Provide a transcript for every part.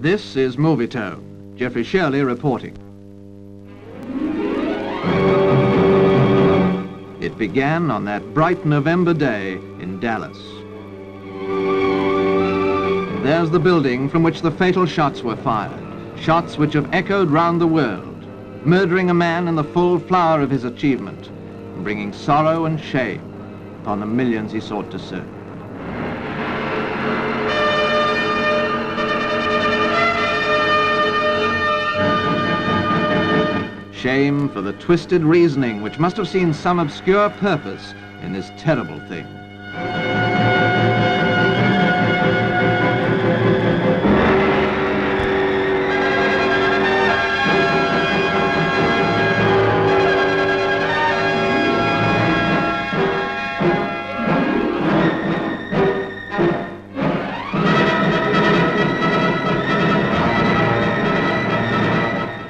This is Movietone. Jeffrey Shirley reporting. It began on that bright November day in Dallas. There's the building from which the fatal shots were fired, shots which have echoed round the world, murdering a man in the full flower of his achievement, and bringing sorrow and shame upon the millions he sought to serve. Shame for the twisted reasoning which must have seen some obscure purpose in this terrible thing.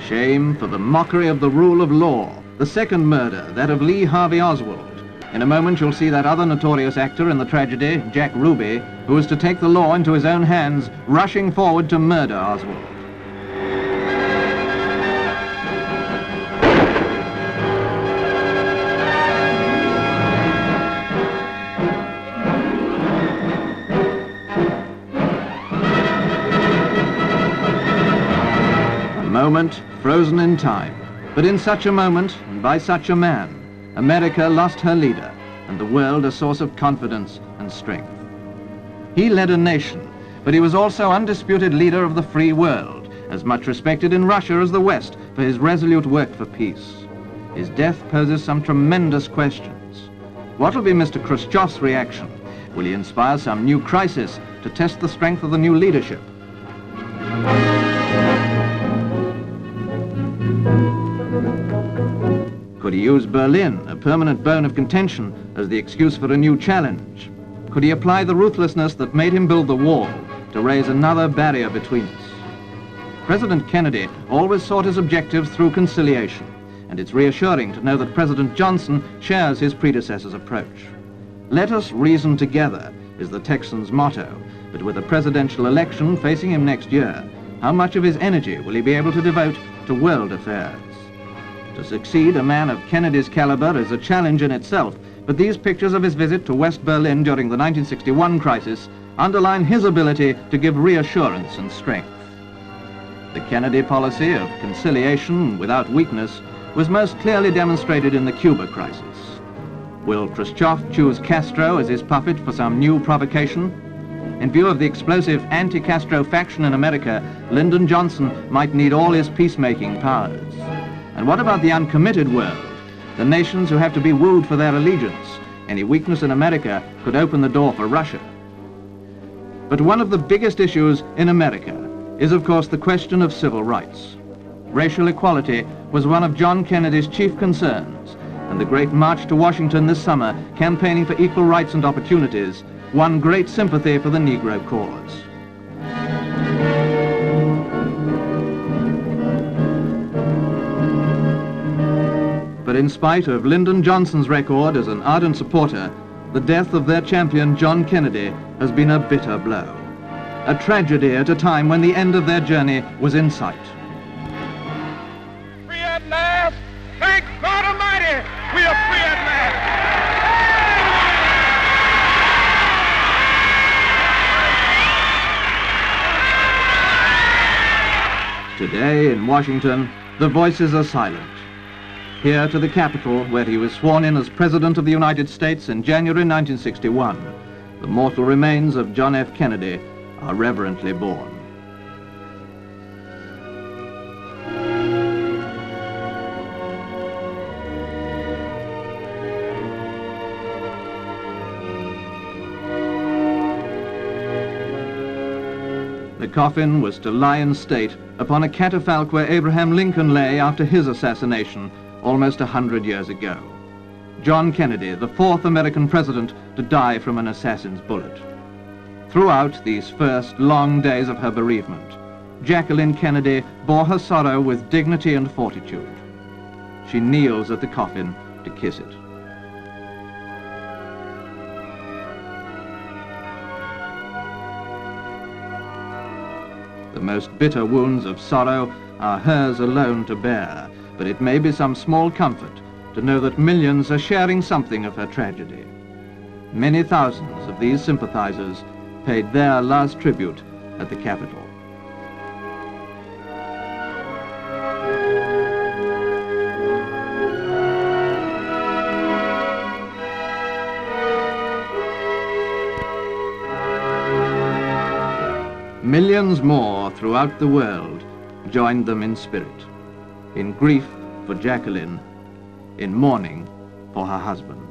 Shame for the mockery of the rule of law, the second murder, that of Lee Harvey Oswald. In a moment you'll see that other notorious actor in the tragedy, Jack Ruby, who was to take the law into his own hands, rushing forward to murder Oswald. Moment frozen in time, but in such a moment and by such a man, America lost her leader and the world a source of confidence and strength. He led a nation, but he was also undisputed leader of the free world, as much respected in Russia as the West for his resolute work for peace. His death poses some tremendous questions. What will be Mr. Khrushchev's reaction? Will he inspire some new crisis to test the strength of the new leadership? Could he use Berlin, a permanent bone of contention, as the excuse for a new challenge? Could he apply the ruthlessness that made him build the wall to raise another barrier between us? President Kennedy always sought his objectives through conciliation, and it's reassuring to know that President Johnson shares his predecessor's approach. Let us reason together is the Texan's motto, but with a presidential election facing him next year, how much of his energy will he be able to devote to world affairs? To succeed a man of Kennedy's caliber is a challenge in itself, but these pictures of his visit to West Berlin during the 1961 crisis underline his ability to give reassurance and strength. The Kennedy policy of conciliation without weakness was most clearly demonstrated in the Cuba crisis. Will Khrushchev choose Castro as his puppet for some new provocation? In view of the explosive anti-Castro faction in America, Lyndon Johnson might need all his peacemaking powers. And what about the uncommitted world, the nations who have to be wooed for their allegiance? Any weakness in America could open the door for Russia. But one of the biggest issues in America is, of course, the question of civil rights. Racial equality was one of John Kennedy's chief concerns, and the great march to Washington this summer, campaigning for equal rights and opportunities, won great sympathy for the Negro cause. But in spite of Lyndon Johnson's record as an ardent supporter, the death of their champion John Kennedy has been a bitter blow. A tragedy at a time when the end of their journey was in sight. Free at last! Thank God Almighty! We are free at last! Today in Washington, the voices are silent. Here to the Capitol, where he was sworn in as President of the United States in January 1961, the mortal remains of John F. Kennedy are reverently borne. The coffin was to lie in state upon a catafalque where Abraham Lincoln lay after his assassination almost 100 years ago. John Kennedy, the fourth American president to die from an assassin's bullet. Throughout these first long days of her bereavement, Jacqueline Kennedy bore her sorrow with dignity and fortitude. She kneels at the coffin to kiss it. The most bitter wounds of sorrow are hers alone to bear, but it may be some small comfort to know that millions are sharing something of her tragedy. Many thousands of these sympathizers paid their last tribute at the Capitol. Millions more throughout the world joined them in spirit, in grief for Jacqueline, in mourning for her husband.